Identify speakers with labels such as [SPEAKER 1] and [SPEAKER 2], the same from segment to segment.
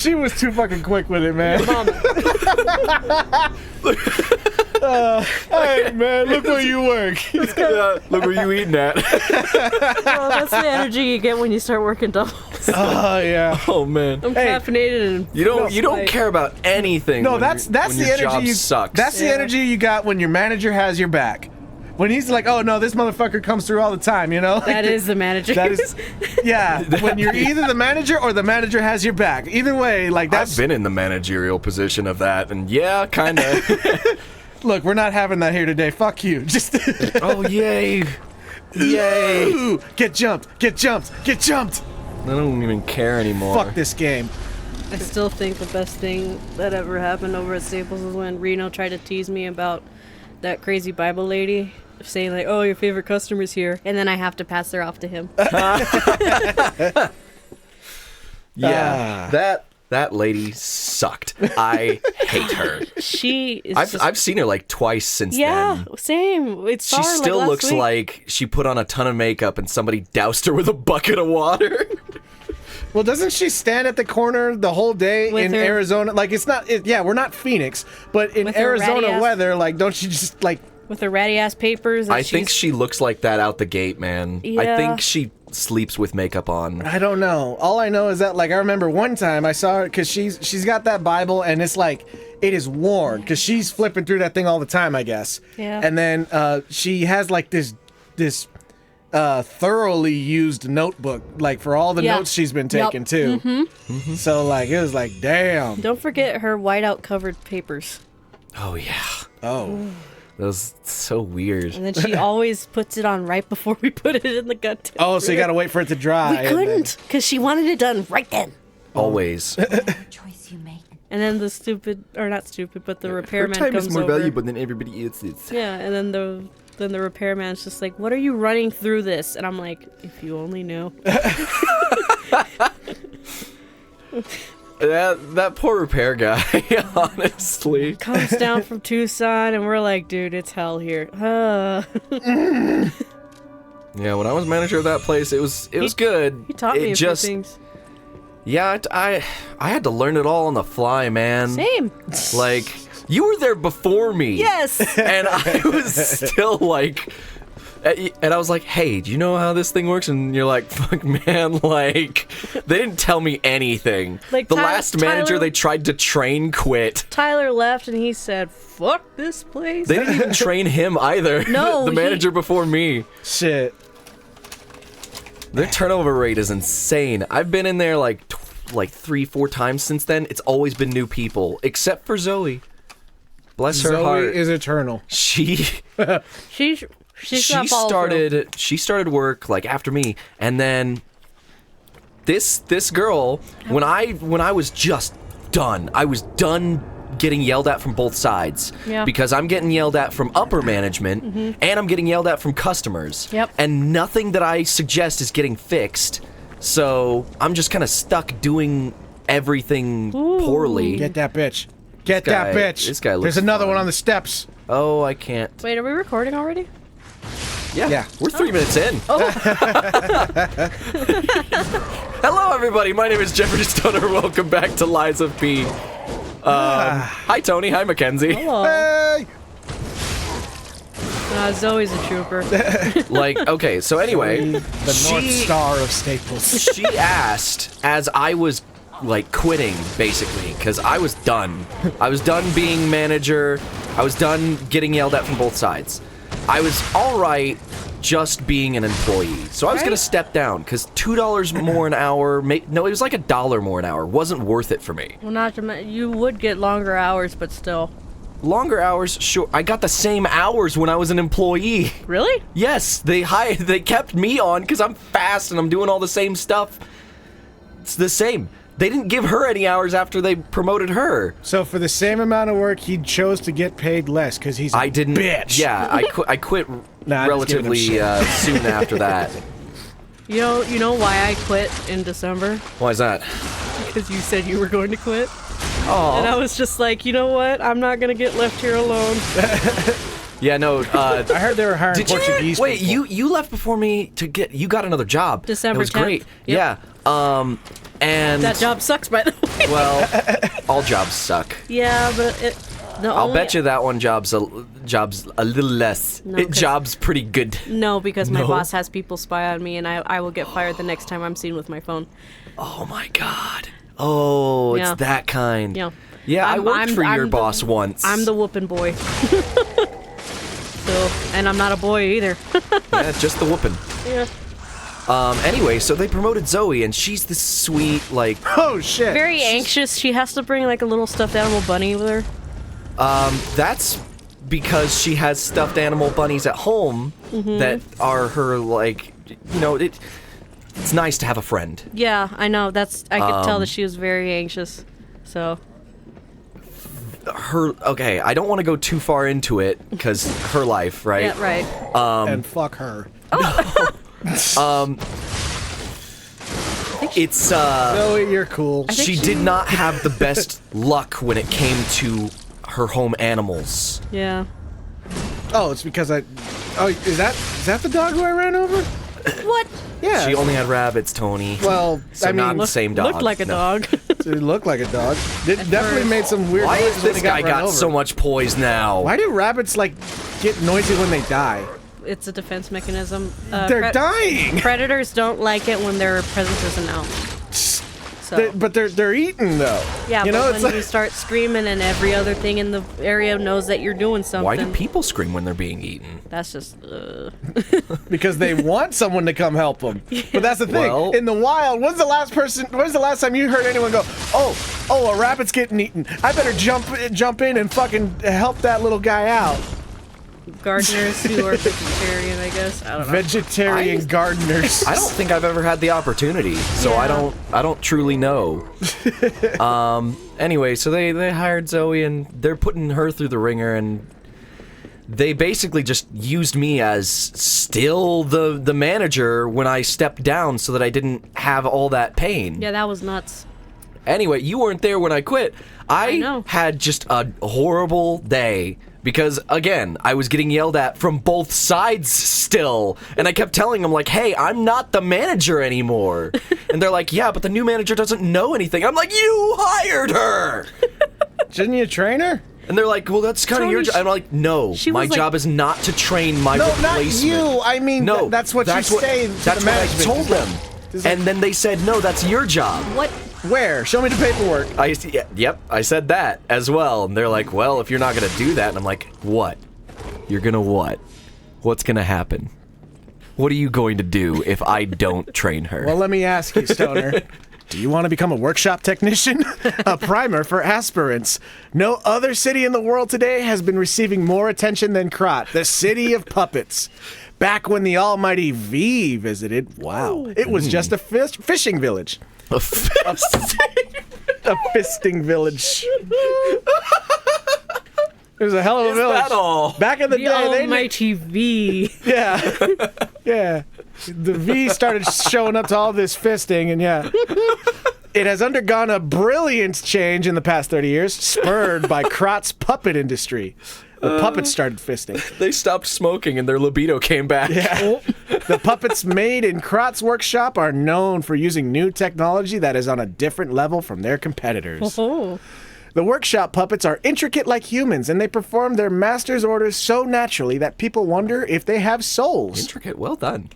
[SPEAKER 1] She was too fucking quick with it, man. Hey, man, look where you work.
[SPEAKER 2] Look where you eating at.
[SPEAKER 3] Oh, that's the energy you get when you start working doubles.
[SPEAKER 1] Oh, yeah.
[SPEAKER 2] Oh, man.
[SPEAKER 3] I'm caffeinated and
[SPEAKER 2] You don't care about anything.
[SPEAKER 1] No,
[SPEAKER 2] when
[SPEAKER 1] that's
[SPEAKER 2] when
[SPEAKER 1] the
[SPEAKER 2] your
[SPEAKER 1] energy
[SPEAKER 2] job
[SPEAKER 1] you
[SPEAKER 2] sucks.
[SPEAKER 1] That's the energy you got when your manager has your back. When he's like, oh no, this motherfucker comes through all the time, you know? Like
[SPEAKER 3] that is the manager.
[SPEAKER 1] That is, yeah. When you're either the manager or the manager has your back. Either way, like that's.
[SPEAKER 2] I've been in the managerial position of that, and yeah, kind of.
[SPEAKER 1] Look, we're not having that here today. Fuck you. Just.
[SPEAKER 2] Oh yay, yay!
[SPEAKER 1] Ooh, get jumped! Get jumped! Get jumped!
[SPEAKER 2] I don't even care anymore.
[SPEAKER 1] Fuck this game.
[SPEAKER 3] I still think the best thing that ever happened over at Staples was when Reno tried to tease me about that crazy Bible lady. Saying like, oh, your favorite customer's here, and then I have to pass her off to him.
[SPEAKER 2] Yeah, that lady sucked. I hate her.
[SPEAKER 3] She is.
[SPEAKER 2] I've seen her like twice since then.
[SPEAKER 3] Yeah, same. It's
[SPEAKER 2] She still looks like she put on a ton of makeup and somebody doused her with a bucket of water.
[SPEAKER 1] Well, doesn't she stand at the corner the whole day
[SPEAKER 3] With
[SPEAKER 1] in
[SPEAKER 3] her-
[SPEAKER 1] Arizona? Like, it's not. Yeah, we're not Phoenix, but in
[SPEAKER 3] With her
[SPEAKER 1] Arizona
[SPEAKER 3] ratty-ass-
[SPEAKER 1] weather, like, don't she just like?
[SPEAKER 3] with her ratty ass papers. And
[SPEAKER 2] I think she looks like that out the gate, man. I
[SPEAKER 3] Yeah.
[SPEAKER 2] think she sleeps with makeup on.
[SPEAKER 1] I don't know. All I know is that, like, I remember one time I saw her because she's got that Bible and it's like it is worn because she's flipping through that thing all the time, I guess.
[SPEAKER 3] Yeah.
[SPEAKER 1] And then she has like this thoroughly used notebook, like for all the
[SPEAKER 3] Yeah.
[SPEAKER 1] notes she's been
[SPEAKER 3] Yep.
[SPEAKER 1] taking too. Mm-hmm. So like it was like, damn.
[SPEAKER 3] Don't forget her whiteout covered papers.
[SPEAKER 2] Oh yeah,
[SPEAKER 1] Oh.
[SPEAKER 2] that was so weird.
[SPEAKER 3] And then she always puts it on right before we put it in the gut.
[SPEAKER 1] Oh, so you gotta wait for it to dry.
[SPEAKER 3] We
[SPEAKER 1] and then-
[SPEAKER 3] couldn't, because she wanted it done right then.
[SPEAKER 2] Always.
[SPEAKER 4] Choice you make.
[SPEAKER 3] And then the stupid, or not stupid, but the repairman
[SPEAKER 2] Her time
[SPEAKER 3] comes
[SPEAKER 2] is more
[SPEAKER 3] over.
[SPEAKER 2] valuable than everybody else's.
[SPEAKER 3] Yeah, and then the repairman's just like, "What are you running through this?" And I'm like, "If you only knew."
[SPEAKER 2] That poor repair guy, honestly.
[SPEAKER 3] Comes down from Tucson, and we're like, "Dude, it's hell here."
[SPEAKER 2] Yeah, when I was manager of that place, it was good.
[SPEAKER 3] He taught me a few things.
[SPEAKER 2] Yeah, I had to learn it all on the fly, man.
[SPEAKER 3] Same.
[SPEAKER 2] Like, you were there before me.
[SPEAKER 3] Yes.
[SPEAKER 2] And I was still like, and I was like, hey, do you know how this thing works? And you're like, fuck, man, like, they didn't tell me anything.
[SPEAKER 3] Like,
[SPEAKER 2] the last manager
[SPEAKER 3] Tyler-
[SPEAKER 2] they tried to train quit.
[SPEAKER 3] Tyler left, and he said, "Fuck this place."
[SPEAKER 2] They didn't even train him either.
[SPEAKER 3] No,
[SPEAKER 2] the manager before me.
[SPEAKER 1] Shit.
[SPEAKER 2] Their turnover rate is insane. I've been in there like 3-4 times since then. It's always been new people, except for Zoe. Bless her
[SPEAKER 1] Zoe
[SPEAKER 2] heart.
[SPEAKER 1] is eternal.
[SPEAKER 3] She's not
[SPEAKER 2] she
[SPEAKER 3] followed
[SPEAKER 2] started work like after me, and then this girl, when I was just done, I was done getting yelled at from both sides.
[SPEAKER 3] Yeah.
[SPEAKER 2] Because I'm getting yelled at from upper management, and I'm getting yelled at from customers.
[SPEAKER 3] Yep.
[SPEAKER 2] And nothing that I suggest is getting fixed. So I'm just kind of stuck doing everything poorly.
[SPEAKER 1] Get that bitch. Get
[SPEAKER 2] This
[SPEAKER 1] that
[SPEAKER 2] guy-
[SPEAKER 1] bitch.
[SPEAKER 2] this guy looks
[SPEAKER 1] There's another
[SPEAKER 2] fun.
[SPEAKER 1] one on the steps.
[SPEAKER 2] Oh, I can't.
[SPEAKER 3] Wait, are we recording already?
[SPEAKER 2] Yeah, we're 3 minutes in. Hello, everybody. My name is Jeffrey Stoner. Welcome back to Lies of P. Hi, Tony. Hi, Mackenzie.
[SPEAKER 3] Hello.
[SPEAKER 1] Hey!
[SPEAKER 3] Zoe's a trooper.
[SPEAKER 2] Like, okay, so anyway,
[SPEAKER 1] The North Star of Staples.
[SPEAKER 2] she asked as I was like quitting, basically, because I was done. I was done being manager. I was done getting yelled at from both sides. I was all right just being an employee. So I was going to step down because $2 more an hour, no, it was like $1 more an hour, wasn't worth it for me.
[SPEAKER 3] Well, not to you would get longer hours, but still.
[SPEAKER 2] Longer hours, sure. I got the same hours when I was an employee.
[SPEAKER 3] Really?
[SPEAKER 2] Yes, they kept me on because I'm fast and I'm doing all the same stuff. It's the same. They didn't give her any hours after they promoted her.
[SPEAKER 1] So for the same amount of work, he chose to get paid less because he's a
[SPEAKER 2] I didn't.
[SPEAKER 1] bitch.
[SPEAKER 2] Yeah, I quit
[SPEAKER 1] Nah, I'm just giving him
[SPEAKER 2] relatively
[SPEAKER 1] shit.
[SPEAKER 2] soon after that.
[SPEAKER 3] You know why I quit in December?
[SPEAKER 2] Why is that?
[SPEAKER 3] Because you said you were going to quit.
[SPEAKER 2] Oh.
[SPEAKER 3] And I was just like, you know what? I'm not gonna get left here alone.
[SPEAKER 2] Yeah, no.
[SPEAKER 1] I heard they were hiring
[SPEAKER 2] Did you?
[SPEAKER 1] Portuguese
[SPEAKER 2] Wait,
[SPEAKER 1] people.
[SPEAKER 2] you left before me to get. You got another job.
[SPEAKER 3] December
[SPEAKER 2] It was
[SPEAKER 3] 10th.
[SPEAKER 2] great.
[SPEAKER 3] Yep.
[SPEAKER 2] Yeah. And
[SPEAKER 3] That job sucks, by the way.
[SPEAKER 2] well, all jobs suck.
[SPEAKER 3] Yeah, but
[SPEAKER 2] I'll bet you that one job's a little less.
[SPEAKER 3] No,
[SPEAKER 2] It
[SPEAKER 3] 'cause-
[SPEAKER 2] job's pretty good.
[SPEAKER 3] No, because my
[SPEAKER 2] No?
[SPEAKER 3] boss has people spy on me, and I will get fired the next time I'm seen with my phone.
[SPEAKER 2] Oh my god. Oh,
[SPEAKER 3] Yeah.
[SPEAKER 2] it's that kind.
[SPEAKER 3] Yeah.
[SPEAKER 2] Yeah, I worked for your
[SPEAKER 3] I'm
[SPEAKER 2] boss once.
[SPEAKER 3] I'm the whooping boy. So, and I'm not a boy either.
[SPEAKER 2] Yeah, just the whooping.
[SPEAKER 3] Yeah.
[SPEAKER 2] Anyway, so they promoted Zoe, and she's this sweet, like,
[SPEAKER 1] Oh shit.
[SPEAKER 3] Very anxious. She has to bring like a little stuffed animal bunny with her.
[SPEAKER 2] that's because she has stuffed animal bunnies at home that are her, like, you know, it's nice to have a friend.
[SPEAKER 3] Yeah, I know. I could tell that she was very anxious. So,
[SPEAKER 2] Okay, I don't want to go too far into it, because her life, right?
[SPEAKER 3] yeah, right.
[SPEAKER 1] And fuck her.
[SPEAKER 2] It's,
[SPEAKER 1] Zoe, you're cool.
[SPEAKER 3] think
[SPEAKER 2] she did not have the best luck when it came to her home animals.
[SPEAKER 3] Yeah.
[SPEAKER 1] Oh, it's because I. Oh, is that the dog who I ran over?
[SPEAKER 3] What?
[SPEAKER 1] Yeah.
[SPEAKER 2] She only had rabbits, Tony.
[SPEAKER 1] Well,
[SPEAKER 2] So
[SPEAKER 1] I mean,
[SPEAKER 2] not the same dog.
[SPEAKER 3] Looked like a
[SPEAKER 2] No.
[SPEAKER 3] dog.
[SPEAKER 1] it looked like a dog. Definitely made some weird
[SPEAKER 2] Why
[SPEAKER 1] noises
[SPEAKER 2] has
[SPEAKER 1] when
[SPEAKER 2] this
[SPEAKER 1] they
[SPEAKER 2] guy
[SPEAKER 1] run
[SPEAKER 2] got
[SPEAKER 1] over.
[SPEAKER 2] so much poise now?
[SPEAKER 1] Why do rabbits like get noisy when they die?
[SPEAKER 3] It's a defense mechanism.
[SPEAKER 1] They're dying.
[SPEAKER 3] Predators don't like it when their presence isn't out. So.
[SPEAKER 1] But they're eating though.
[SPEAKER 3] Yeah,
[SPEAKER 1] you know,
[SPEAKER 3] but
[SPEAKER 1] it's
[SPEAKER 3] when
[SPEAKER 1] like,
[SPEAKER 3] you start screaming and every other thing in the area knows that you're doing something.
[SPEAKER 2] Why do people scream when they're being eaten?
[SPEAKER 3] That's just.
[SPEAKER 1] because they want someone to come help them. But that's the thing.
[SPEAKER 2] Well-
[SPEAKER 1] In the wild, when's the last time you heard anyone go, "Oh, a rabbit's getting eaten. I better jump in and fucking help that little guy out."
[SPEAKER 3] Gardeners who are vegetarian, I guess. I don't know.
[SPEAKER 1] Vegetarian gardeners.
[SPEAKER 2] I don't think I've ever had the opportunity, so
[SPEAKER 3] Yeah.
[SPEAKER 2] I don't truly know. Anyway, so they hired Zoe, and they're putting her through the ringer, and they basically just used me as still the manager when I stepped down, so that I didn't have all that pain.
[SPEAKER 3] Yeah, that was nuts.
[SPEAKER 2] Anyway, you weren't there when I quit. I
[SPEAKER 3] know.
[SPEAKER 2] had just a horrible day because, again, I was getting yelled at from both sides still. And I kept telling them, like, hey, I'm not the manager anymore. And they're like, yeah, but the new manager doesn't know anything. I'm like, you hired her!
[SPEAKER 1] Shouldn't you train her?
[SPEAKER 2] And they're like, well, that's kind of
[SPEAKER 3] Tony,
[SPEAKER 2] your job. I'm like, no,
[SPEAKER 3] she
[SPEAKER 2] my
[SPEAKER 3] was like-
[SPEAKER 2] job is not to train my
[SPEAKER 1] No, not
[SPEAKER 2] replacement.
[SPEAKER 1] you. I mean,
[SPEAKER 2] No,
[SPEAKER 1] that's what you say. to
[SPEAKER 2] That's
[SPEAKER 1] the
[SPEAKER 2] what I
[SPEAKER 1] management.
[SPEAKER 2] told them.
[SPEAKER 1] Is it-
[SPEAKER 2] And then they said, no, that's your job.
[SPEAKER 3] What?
[SPEAKER 1] Where? Show me the paperwork.
[SPEAKER 2] Yep, I said that as well. And they're like, well, if you're not going to do that. And I'm like, what? You're going to what? What's going to happen? What are you going to do if I don't train her?
[SPEAKER 1] Well, let me ask you, Stoner. Do you want to become a workshop technician? A primer for aspirants. No other city in the world today has been receiving more attention than Krat, the city of puppets. Back when the almighty V visited, wow, it was just a fishing village. A fisting village. It was a hell of a
[SPEAKER 2] Is
[SPEAKER 1] village.
[SPEAKER 2] that all?
[SPEAKER 1] Back in the
[SPEAKER 3] The
[SPEAKER 1] day, they
[SPEAKER 3] almighty V.
[SPEAKER 1] yeah, yeah. The V started showing up to all this fisting, and yeah, it has undergone a brilliant change in the past 30 years, spurred by Krat's puppet industry. The puppets started fisting.
[SPEAKER 2] They stopped smoking and their libido came back.
[SPEAKER 1] Yeah. The puppets made in Krat's workshop are known for using new technology that is on a different level from their competitors.
[SPEAKER 3] Oh.
[SPEAKER 1] The workshop puppets are intricate like humans, and they perform their master's orders so naturally that people wonder if they have souls.
[SPEAKER 2] Intricate, well done.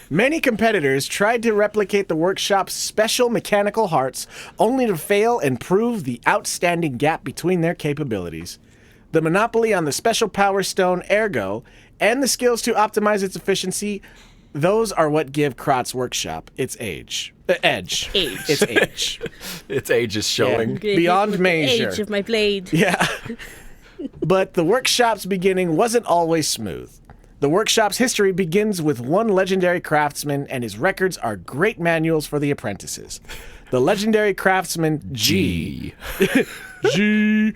[SPEAKER 1] Many competitors tried to replicate the workshop's special mechanical hearts, only to fail and prove the outstanding gap between their capabilities. The monopoly on the special power stone Ergo and the skills to optimize its efficiency, those are what give Krat's workshop its edge.
[SPEAKER 3] Age.
[SPEAKER 1] Its age.
[SPEAKER 2] Its age is showing.
[SPEAKER 1] Yeah. Beyond
[SPEAKER 3] With the
[SPEAKER 1] measure.
[SPEAKER 3] age of my blade.
[SPEAKER 1] Yeah. But the workshop's beginning wasn't always smooth. The workshop's history begins with one legendary craftsman, and his records are great manuals for the apprentices. The legendary craftsman G. G.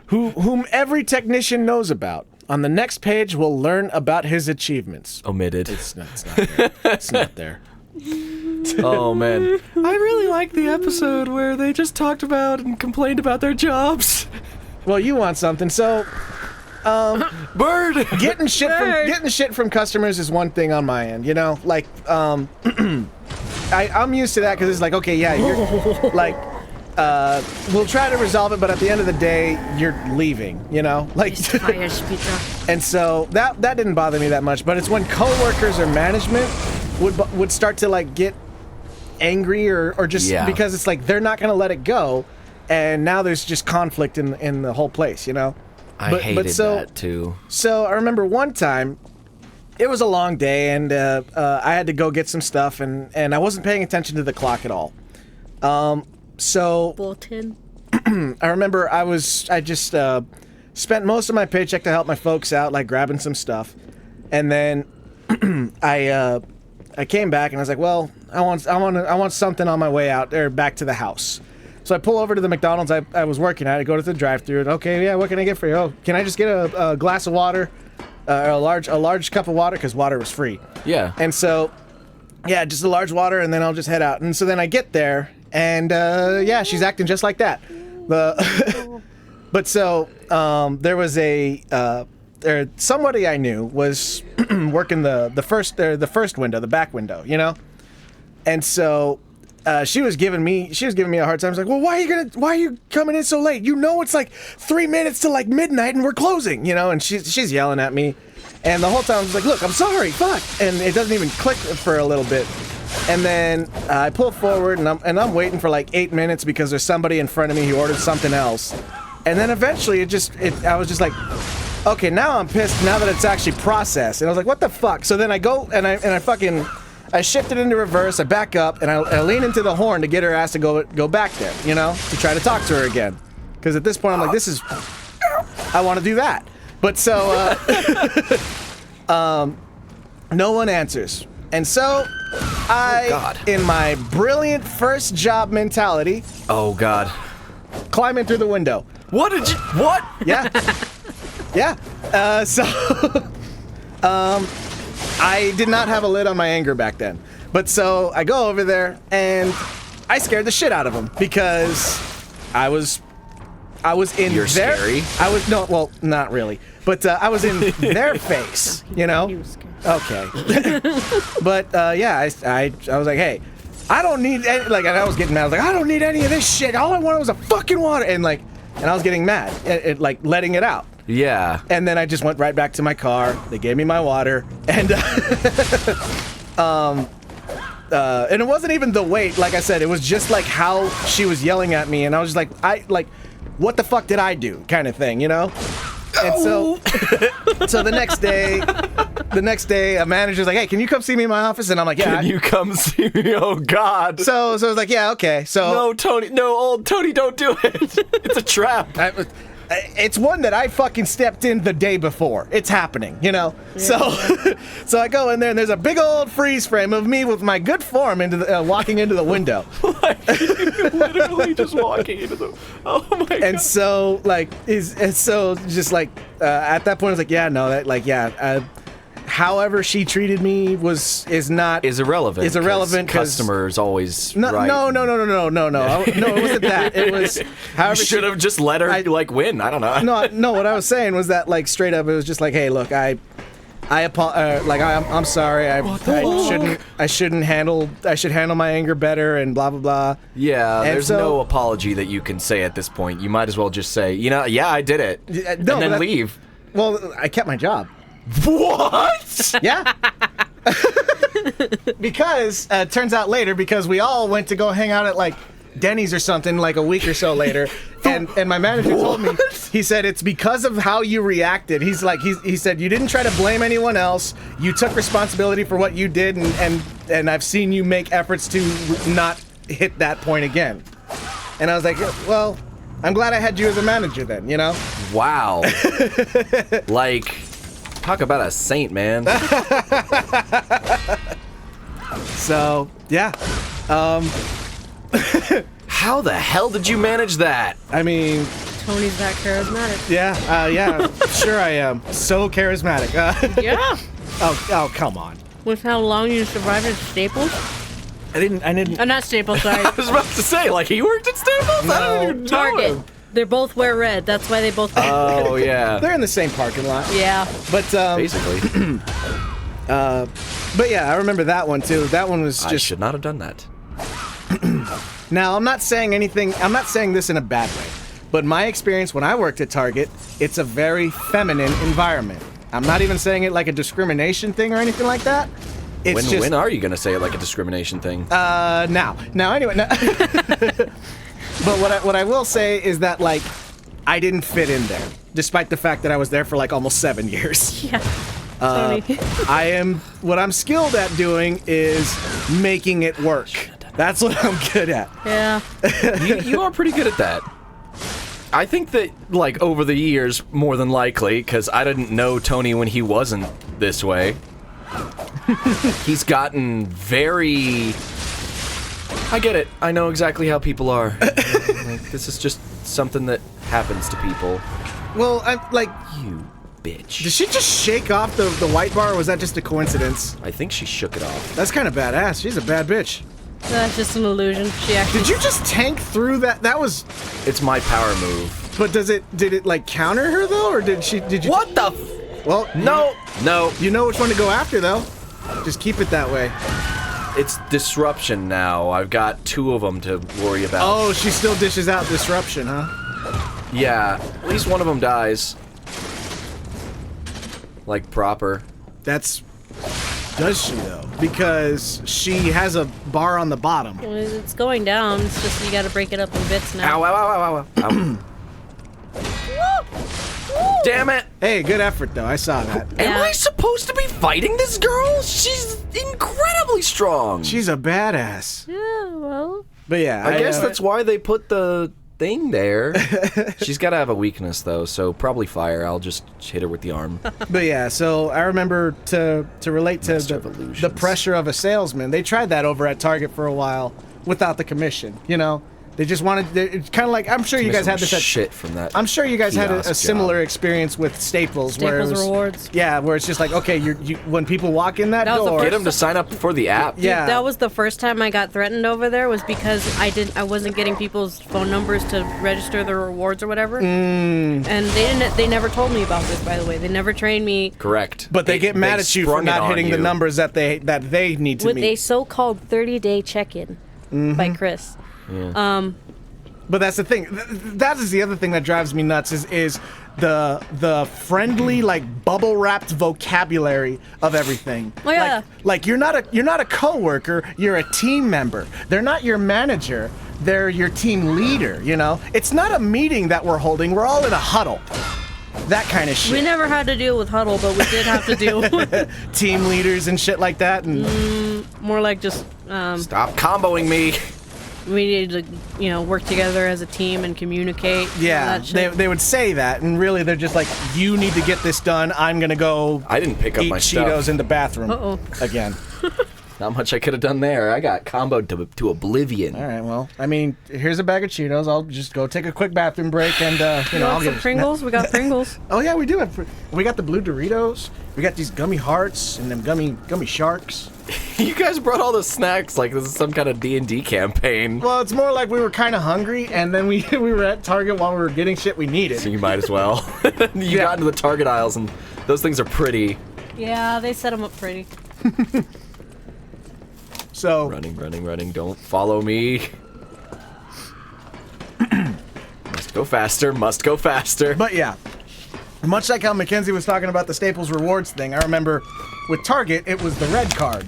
[SPEAKER 1] Whom every technician knows about. On the next page, we'll learn about his achievements.
[SPEAKER 2] Omitted.
[SPEAKER 1] It's not there. It's not there.
[SPEAKER 2] Oh, man. I really like the episode where they just talked about and complained about their jobs.
[SPEAKER 1] Well, you want something, so
[SPEAKER 2] Bird!
[SPEAKER 1] getting shit from customers is one thing on my end, you know? Like, I'm used to that because it's like, okay, yeah, you're like, we'll try to resolve it, but at the end of the day, you're leaving, you know? Like, and so that didn't bother me that much, but it's when coworkers or management would start to like get angry or just because it's like they're not going to let it go, and now there's just conflict in the whole place, you know?
[SPEAKER 2] I hated that too. So
[SPEAKER 1] I remember one time, it was a long day, and I had to go get some stuff, and I wasn't paying attention to the clock at all. So
[SPEAKER 3] Bolton.
[SPEAKER 1] I remember I just spent most of my paycheck to help my folks out, like grabbing some stuff, and then I came back and I was like, well, I want something on my way out there back to the house. So I pull over to the McDonald's I was working at. I go to the drive-thru and okay, yeah, what can I get for you? Oh, can I just get a glass of water, a large cup of water, because water was free.
[SPEAKER 2] Yeah.
[SPEAKER 1] And so, yeah, just a large water, and then I'll just head out. And so then I get there. And yeah, she's acting just like that. But so there was somebody I knew was working the first window, the back window, you know. And so she was giving me a hard time. I was like, well, why are you coming in so late? You know, it's like 3 minutes to like midnight, and we're closing, you know. And she's yelling at me, and the whole time I was like, look, I'm sorry, fuck. And it doesn't even click for a little bit. And then I pull forward, and I'm waiting for like 8 minutes because there's somebody in front of me who ordered something else. And then eventually I was just like, okay, now I'm pissed now that it's actually processed. And I was like, what the fuck? So then I go and I shift it into reverse, I back up, and I lean into the horn to get her ass to go back there, you know, to try to talk to her again. Because at this point I'm like, I want to do that. But so no one answers. And so in my brilliant first job mentality,
[SPEAKER 2] oh God,
[SPEAKER 1] climb in through the window.
[SPEAKER 2] What?
[SPEAKER 1] Yeah. Yeah. So I did not have a lid on my anger back then. But so I go over there and I scared the shit out of him because I was in
[SPEAKER 2] You're
[SPEAKER 1] their...
[SPEAKER 2] scary?
[SPEAKER 1] Well, not really. But I was in their face, you know? Okay. But yeah, I was like, hey, I don't need any, and I was getting mad. I was like, I don't need any of this shit. All I wanted was a fucking water. And I was getting mad at letting it out.
[SPEAKER 2] Yeah.
[SPEAKER 1] And then I just went right back to my car. They gave me my water, and and it wasn't even the weight. Like I said, it was just like how she was yelling at me, and I was just like, what the fuck did I do, kind of thing, you know? And so the next day, a manager's like, hey, can you come see me in my office? And I'm like, yeah.
[SPEAKER 2] Can you come see me? Oh God.
[SPEAKER 1] So I was like, yeah, okay. So
[SPEAKER 2] no, Tony, no, old Tony, don't do it. It's a trap.
[SPEAKER 1] It's one that I fucking stepped in the day before. It's happening, you know? Yeah. So I go in there, and there's a big old freeze frame of me with my good form walking into the window.
[SPEAKER 2] Like, literally just walking into the... Oh, my God.
[SPEAKER 1] And so, at that point, I was like, yeah, no, however she treated me is irrelevant. Is irrelevant because
[SPEAKER 2] customers always
[SPEAKER 1] no,
[SPEAKER 2] right.
[SPEAKER 1] No, it wasn't that. It was however
[SPEAKER 2] you should have just let her win. I don't know.
[SPEAKER 1] No. What I was saying was that straight up, it was just like, hey, look, I'm sorry. I should handle my anger better and blah blah blah.
[SPEAKER 2] Yeah, and there's no apology that you can say at this point. You might as well just say, yeah, I did it, and then leave.
[SPEAKER 1] Well, I kept my job.
[SPEAKER 2] What?
[SPEAKER 1] Yeah. Because turns out later, because we all went to go hang out at Denny's or something a week or so later, and my manager told me, he said it's because of how you reacted. He said you didn't try to blame anyone else. You took responsibility for what you did, and I've seen you make efforts to not hit that point again. And I was like, well, I'm glad I had you as a manager then, you know?
[SPEAKER 2] Wow. Talk about a saint, man.
[SPEAKER 1] So, yeah.
[SPEAKER 2] How the hell did you manage that?
[SPEAKER 1] I mean...
[SPEAKER 3] Tony's that charismatic.
[SPEAKER 1] Yeah, sure I am. So charismatic.
[SPEAKER 3] Yeah.
[SPEAKER 1] Oh, come on.
[SPEAKER 3] With how long you survived at Staples?
[SPEAKER 1] I didn't...
[SPEAKER 3] Not Staples, sorry.
[SPEAKER 2] I was about to say, he worked at Staples?
[SPEAKER 1] No.
[SPEAKER 2] I don't even know
[SPEAKER 3] Target.
[SPEAKER 2] him.
[SPEAKER 3] They both wear red. That's why they both wear
[SPEAKER 2] Oh, yeah.
[SPEAKER 1] They're in the same parking lot.
[SPEAKER 3] Yeah.
[SPEAKER 1] But,
[SPEAKER 2] basically.
[SPEAKER 1] But yeah, I remember that one too. That one was
[SPEAKER 2] I
[SPEAKER 1] just.
[SPEAKER 2] should not have done that.
[SPEAKER 1] Now, I'm not saying anything. I'm not saying this in a bad way, but my experience when I worked at Target, it's a very feminine environment. I'm not even saying it like a discrimination thing or anything like that. It's
[SPEAKER 2] When are you gonna say it like a discrimination thing?
[SPEAKER 1] Now anyway. But what I will say is that like I didn't fit in there, despite the fact that I was there for like almost 7 years.
[SPEAKER 3] Yeah. Tony.
[SPEAKER 1] What I'm skilled at doing is making it work. That's what I'm good at.
[SPEAKER 3] Yeah.
[SPEAKER 2] You are pretty good at that. I think that, like, over the years, more than likely, because I didn't know Tony when he wasn't this way, he's gotten very... I get it. I know exactly how people are. Like, this is just something that happens to people.
[SPEAKER 1] Well, I'm like...
[SPEAKER 2] You bitch.
[SPEAKER 1] Did she just shake off the white bar, or was that just a coincidence?
[SPEAKER 2] I think she shook it off.
[SPEAKER 1] That's kind of badass. She's a bad bitch.
[SPEAKER 3] That's just an illusion. She actually.
[SPEAKER 1] Did you just tank through that? That was...
[SPEAKER 2] It's my power move.
[SPEAKER 1] But did it like counter her though, or did you?
[SPEAKER 2] What the
[SPEAKER 1] Well,
[SPEAKER 2] No! No.
[SPEAKER 1] You know which one to go after though. Just keep it that way.
[SPEAKER 2] It's disruption now. I've got 2 of them to worry about.
[SPEAKER 1] Oh, she still dishes out disruption, huh?
[SPEAKER 2] Yeah, at least one of them dies. Like, proper.
[SPEAKER 1] That's... Does she though? Because she has a bar on the bottom.
[SPEAKER 3] It's going down. It's just you got to break it up in bits now.
[SPEAKER 2] Ow, ow, ow, ow, ow. Damn it!
[SPEAKER 1] Hey, good effort though. I saw that.
[SPEAKER 2] Am
[SPEAKER 3] Yeah.
[SPEAKER 2] I supposed to be fighting this girl? She's incredibly strong.
[SPEAKER 1] She's a badass.
[SPEAKER 3] Yeah, well.
[SPEAKER 1] But yeah,
[SPEAKER 2] I guess that's why they put the thing there. She's got to have a weakness though, so probably fire. I'll just hit her with the arm.
[SPEAKER 1] But yeah, so I remember to relate to
[SPEAKER 2] Master of
[SPEAKER 1] the
[SPEAKER 2] illusions.
[SPEAKER 1] pressure of a salesman. They tried that over at Target for a while without the commission. You know, they just wanted. It's kind of like I'm sure you guys had this.
[SPEAKER 2] Shit from that.
[SPEAKER 1] I'm sure you guys had
[SPEAKER 2] kiosk
[SPEAKER 1] a similar
[SPEAKER 2] job.
[SPEAKER 1] experience with Staples, where it
[SPEAKER 3] Staples
[SPEAKER 1] was,
[SPEAKER 3] Rewards.
[SPEAKER 1] Yeah, where it's just like, okay, you when people walk in that
[SPEAKER 3] That was the
[SPEAKER 1] door,
[SPEAKER 2] Get him to sign up for the app.
[SPEAKER 1] yeah,
[SPEAKER 3] That was the first time I got threatened over there was because I wasn't getting people's phone numbers to register their rewards or whatever. And they never told me about this, by the way. They never trained me
[SPEAKER 2] Correct.
[SPEAKER 1] But they get mad at you for
[SPEAKER 2] sprung it
[SPEAKER 1] not
[SPEAKER 2] on
[SPEAKER 1] hitting the
[SPEAKER 2] you.
[SPEAKER 1] numbers that they need to
[SPEAKER 3] with
[SPEAKER 1] meet.
[SPEAKER 3] a so-called 30-day check-in by Chris.
[SPEAKER 1] But that's the thing. That is the other thing that drives me nuts is the friendly, like, bubble wrapped vocabulary of everything.
[SPEAKER 3] Oh, yeah.
[SPEAKER 1] Like you're not a coworker, you're a team member. They're not your manager, they're your team leader, you know? It's not a meeting that we're holding, we're all in a huddle. That kind of shit.
[SPEAKER 3] We never had to deal with huddle, but we did have to deal with
[SPEAKER 1] Team leaders and shit like that, and
[SPEAKER 3] more like just
[SPEAKER 2] Stop comboing me.
[SPEAKER 3] we needed to, work together as a team and communicate. and all
[SPEAKER 1] yeah,
[SPEAKER 3] that shit.
[SPEAKER 1] they would say that, and really they're just like, you need to get this done, I'm gonna go
[SPEAKER 2] I didn't pick up
[SPEAKER 1] eat
[SPEAKER 2] my
[SPEAKER 1] Cheetos
[SPEAKER 2] stuff.
[SPEAKER 1] in the bathroom
[SPEAKER 3] Uh-oh.
[SPEAKER 1] again.
[SPEAKER 2] Not much I could have done there. I got comboed to oblivion.
[SPEAKER 1] All right, well, I mean, here's a bag of Cheetos. I'll just go take a quick bathroom break, and
[SPEAKER 3] You
[SPEAKER 1] I'll
[SPEAKER 3] want
[SPEAKER 1] get
[SPEAKER 3] some Pringles? We got Pringles.
[SPEAKER 1] Oh yeah, we do have. We got the blue Doritos. We got these gummy hearts and them gummy sharks.
[SPEAKER 2] You guys brought all the snacks like this is some kind of D&D campaign.
[SPEAKER 1] Well, it's more like we were kind of hungry, and then we were at Target while we were getting shit we needed.
[SPEAKER 2] So you might as well. You got into the Target aisles and those things are pretty.
[SPEAKER 3] Yeah, they set them up pretty.
[SPEAKER 1] So
[SPEAKER 2] Running. Don't follow me. Must go faster.
[SPEAKER 1] But yeah, much like how Mackenzie was talking about the Staples Rewards thing, I remember with Target, it was the red card.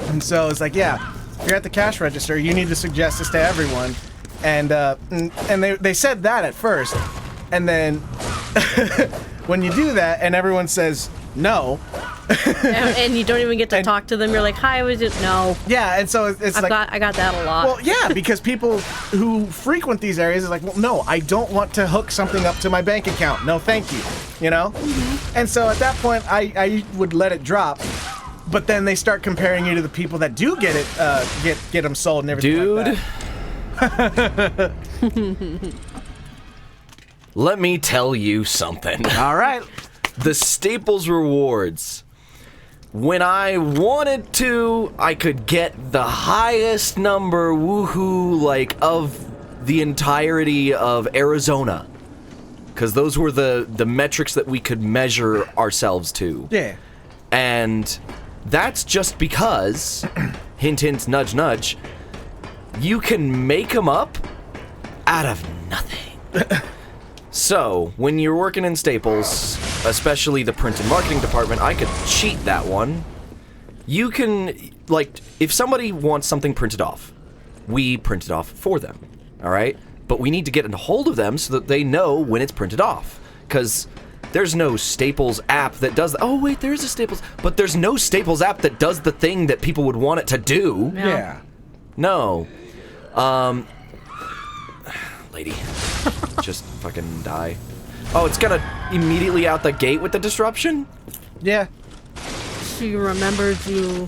[SPEAKER 1] And so it's like, yeah, if you're at the cash register, you need to suggest this to everyone. And they said that at first. And then when you do that and everyone says no,
[SPEAKER 3] and you don't even get to talk to them. You're like, "Hi, was it?" No.
[SPEAKER 1] yeah, and so it's like,
[SPEAKER 3] I got that a lot.
[SPEAKER 1] well, yeah, because people who frequent these areas is like, well, no, I don't want to hook something up to my bank account. No, thank you. You know? And so at that point, I would let it drop. But then they start comparing you to the people that do get it, get them sold and everything
[SPEAKER 2] Dude.
[SPEAKER 1] like that.
[SPEAKER 2] Let me tell you something.
[SPEAKER 1] All right.
[SPEAKER 2] The Staples Rewards. When I wanted to, I could get the highest number, woohoo, like, of the entirety of Arizona. Because those were the metrics that we could measure ourselves to.
[SPEAKER 1] Yeah.
[SPEAKER 2] And that's just because, hint, hint, nudge, nudge, you can make them up out of nothing. So, when you're working in Staples, especially the print and marketing department, I could cheat that one. You can, like, if somebody wants something printed off, we print it off for them, all right? But we need to get a hold of them so that they know when it's printed off. Because there's no Staples app that does that. Oh, wait, there is a Staples. But there's no Staples app that does the thing that people would want it to do.
[SPEAKER 1] Yeah.
[SPEAKER 2] No. Lady. Just fucking die. Oh, it's gonna immediately out the gate with the disruption?
[SPEAKER 1] Yeah.
[SPEAKER 3] She remembered you.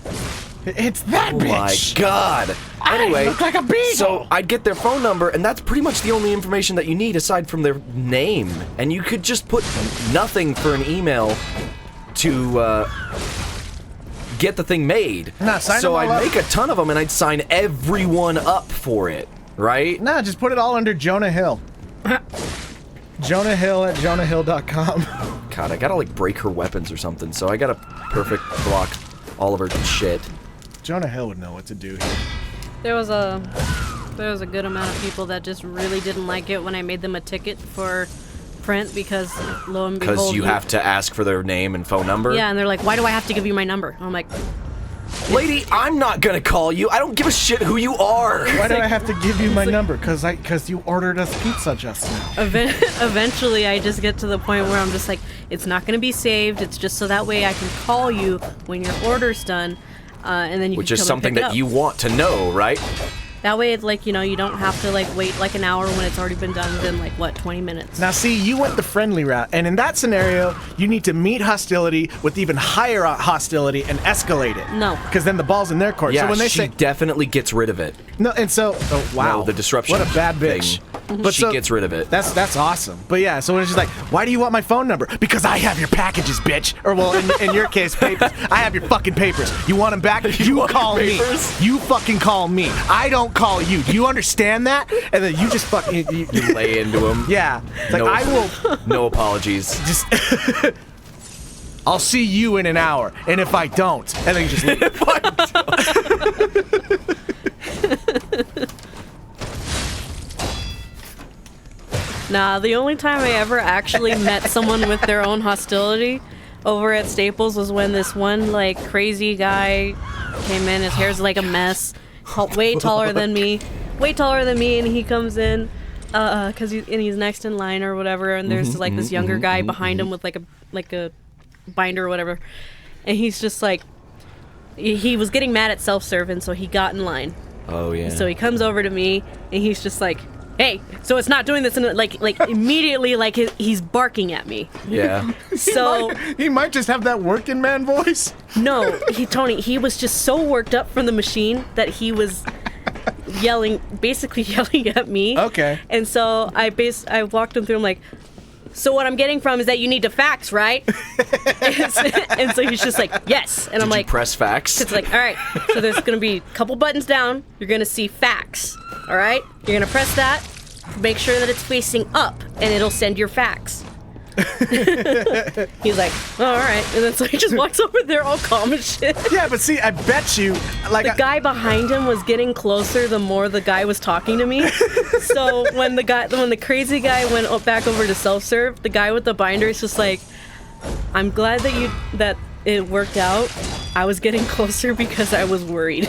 [SPEAKER 1] It's that
[SPEAKER 2] Oh
[SPEAKER 1] bitch.
[SPEAKER 2] my god. Anyway,
[SPEAKER 1] I look like a beagle.
[SPEAKER 2] so I'd get their phone number, and that's pretty much the only information that you need aside from their name. And you could just put nothing for an email to get the thing made.
[SPEAKER 1] Nah, sign
[SPEAKER 2] so
[SPEAKER 1] them all
[SPEAKER 2] I'd
[SPEAKER 1] up.
[SPEAKER 2] make a ton of them, and I'd sign everyone up for it, right?
[SPEAKER 1] Nah, just put it all under Jonah Hill. Jonah Hill at jonahhill.com.
[SPEAKER 2] God, I gotta like break her weapons or something, so I gotta perfect block all of her shit.
[SPEAKER 1] Jonah Hill would know what to do here.
[SPEAKER 3] There was a good amount of people that just really didn't like it when I made them a ticket for print because lo and behold,
[SPEAKER 2] Because you have to ask for their name and phone number?
[SPEAKER 3] Yeah, and they're like, why do I have to give you my number? I'm like,
[SPEAKER 2] Lady, I'm not gonna call you. I don't give a shit who you are.
[SPEAKER 1] Why do I have to give you my number? Because you ordered us pizza just now.
[SPEAKER 3] eventually I just get to the point where I'm just like, it's not going to be saved. It's just so that way I can call you when your order's done, and then you
[SPEAKER 2] Which
[SPEAKER 3] can
[SPEAKER 2] is
[SPEAKER 3] come and
[SPEAKER 2] something
[SPEAKER 3] pick it
[SPEAKER 2] that
[SPEAKER 3] up.
[SPEAKER 2] you want to know, right?
[SPEAKER 3] That way it's like, you know, you don't have to like wait like an hour when it's already been done within like, what, 20 minutes.
[SPEAKER 1] Now, see, you went the friendly route, and in that scenario, you need to meet hostility with even higher hostility and escalate it.
[SPEAKER 3] No.
[SPEAKER 1] Because then the ball's in their court.
[SPEAKER 2] Yeah,
[SPEAKER 1] so when they
[SPEAKER 2] she
[SPEAKER 1] say
[SPEAKER 2] definitely gets rid of it.
[SPEAKER 1] no, and so oh wow,
[SPEAKER 2] No, the disruption
[SPEAKER 1] What a bad bitch.
[SPEAKER 2] thing.
[SPEAKER 1] But
[SPEAKER 2] She gets rid of it.
[SPEAKER 1] That's awesome. But yeah, so when it's just like, why do you want my phone number? Because I have your packages, bitch. Or well, in your case, papers. I have your fucking papers. You want them back? You
[SPEAKER 2] want
[SPEAKER 1] call
[SPEAKER 2] your
[SPEAKER 1] me.
[SPEAKER 2] papers?
[SPEAKER 1] You fucking call me. I don't call you. Do you understand that? And then you just fucking you
[SPEAKER 2] Lay into him.
[SPEAKER 1] yeah. It's like
[SPEAKER 2] No.
[SPEAKER 1] I will
[SPEAKER 2] No apologies.
[SPEAKER 1] just. I'll see you in an hour, and if I don't, and then you just leave.
[SPEAKER 3] Nah, the only time I ever actually met someone with their own hostility over at Staples was when this one like crazy guy came in. His hair's like a mess, way taller than me, and he comes in because he's next in line or whatever. And there's like this younger guy behind him with like a binder or whatever, and he's just like he was getting mad at self-serve, and so he got in line.
[SPEAKER 2] Oh yeah.
[SPEAKER 3] So he comes over to me and he's just like, hey, so it's not doing this, and like immediately like he's barking at me.
[SPEAKER 2] Yeah.
[SPEAKER 3] So
[SPEAKER 1] He might just have that working man voice.
[SPEAKER 3] no, he was just so worked up from the machine that he was basically yelling at me.
[SPEAKER 1] Okay.
[SPEAKER 3] And so I walked him through. I'm like, so what I'm getting from is that you need to fax, right? and so he's just like, yes. And I'm
[SPEAKER 2] Did
[SPEAKER 3] like,
[SPEAKER 2] you press fax?
[SPEAKER 3] it's like, all right, so there's gonna be a couple buttons down. You're gonna see fax. All right, you're gonna press that. Make sure that it's facing up, and it'll send your fax. He's like, oh, all right, and then so he just walks over there all calm as shit.
[SPEAKER 1] Yeah, but see, I bet you, like,
[SPEAKER 3] The guy behind him was getting closer the more the guy was talking to me. So when the crazy guy went back over to self-serve, the guy with the binder is just like, I'm glad that it worked out. I was getting closer because I was worried.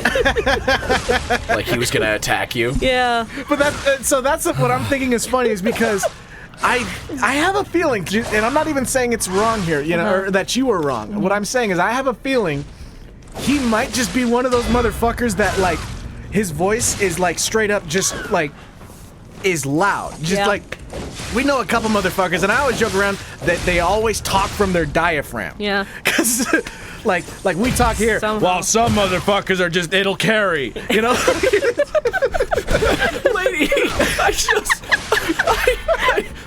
[SPEAKER 2] Like he was gonna attack you?
[SPEAKER 3] Yeah.
[SPEAKER 1] but that's what I'm thinking is funny is because I have a feeling, and I'm not even saying it's wrong here, you know, or that you were wrong. What I'm saying is I have a feeling he might just be one of those motherfuckers that like his voice is like straight up just like is loud, just
[SPEAKER 3] Yeah.
[SPEAKER 1] like. We know a couple motherfuckers, and I always joke around that they always talk from their diaphragm.
[SPEAKER 3] Yeah.
[SPEAKER 1] Cause, like we talk here.
[SPEAKER 3] Somehow.
[SPEAKER 1] While some motherfuckers are just it'll carry, you know.
[SPEAKER 2] Lady,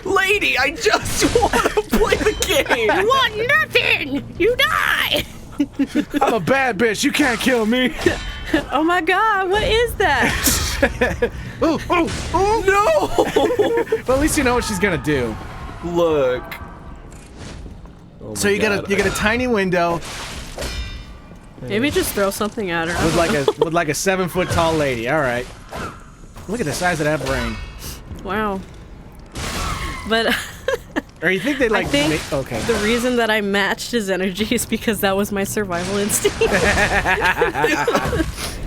[SPEAKER 2] Lady, I just want to play the game.
[SPEAKER 3] You want nothing! You die!
[SPEAKER 1] I'm a bad bitch. You can't kill me.
[SPEAKER 3] Oh my god, what is that?
[SPEAKER 1] Ooh, ooh, ooh.
[SPEAKER 2] No.
[SPEAKER 1] Well, at least you know what she's gonna do.
[SPEAKER 2] Look. Oh
[SPEAKER 1] So
[SPEAKER 2] my
[SPEAKER 1] you
[SPEAKER 2] God.
[SPEAKER 1] get a tiny window.
[SPEAKER 3] Maybe just throw something at her.
[SPEAKER 1] With like a 7-foot tall lady. All right. Look at the size of that brain.
[SPEAKER 3] Wow. But
[SPEAKER 1] Or you think they like?
[SPEAKER 3] I think
[SPEAKER 1] okay.
[SPEAKER 3] the reason that I matched his energy is because that was my survival instinct.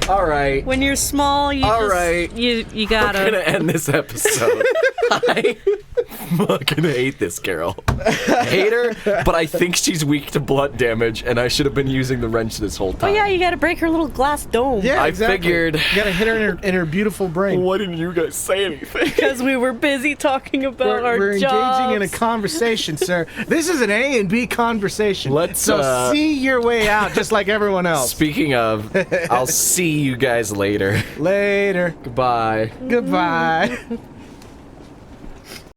[SPEAKER 2] All right.
[SPEAKER 3] When you're small, you you gotta.
[SPEAKER 2] We're gonna end this episode. I fucking hate this girl. Hate her, but I think she's weak to blunt damage, and I should have been using the wrench this whole
[SPEAKER 3] Oh
[SPEAKER 2] time.
[SPEAKER 3] yeah, you gotta break her little glass dome.
[SPEAKER 1] Yeah,
[SPEAKER 2] I
[SPEAKER 1] exactly.
[SPEAKER 2] figured.
[SPEAKER 1] You gotta hit her in her beautiful brain.
[SPEAKER 2] Why didn't you guys say anything?
[SPEAKER 3] Because we were busy talking about our
[SPEAKER 1] We're
[SPEAKER 3] jobs.
[SPEAKER 1] engaging in a conversation, sir. This is an A and B conversation.
[SPEAKER 2] Let's,
[SPEAKER 1] see your way out, just like everyone else.
[SPEAKER 2] Speaking of, I'll see you guys later.
[SPEAKER 1] Later.
[SPEAKER 2] Goodbye.
[SPEAKER 1] Goodbye.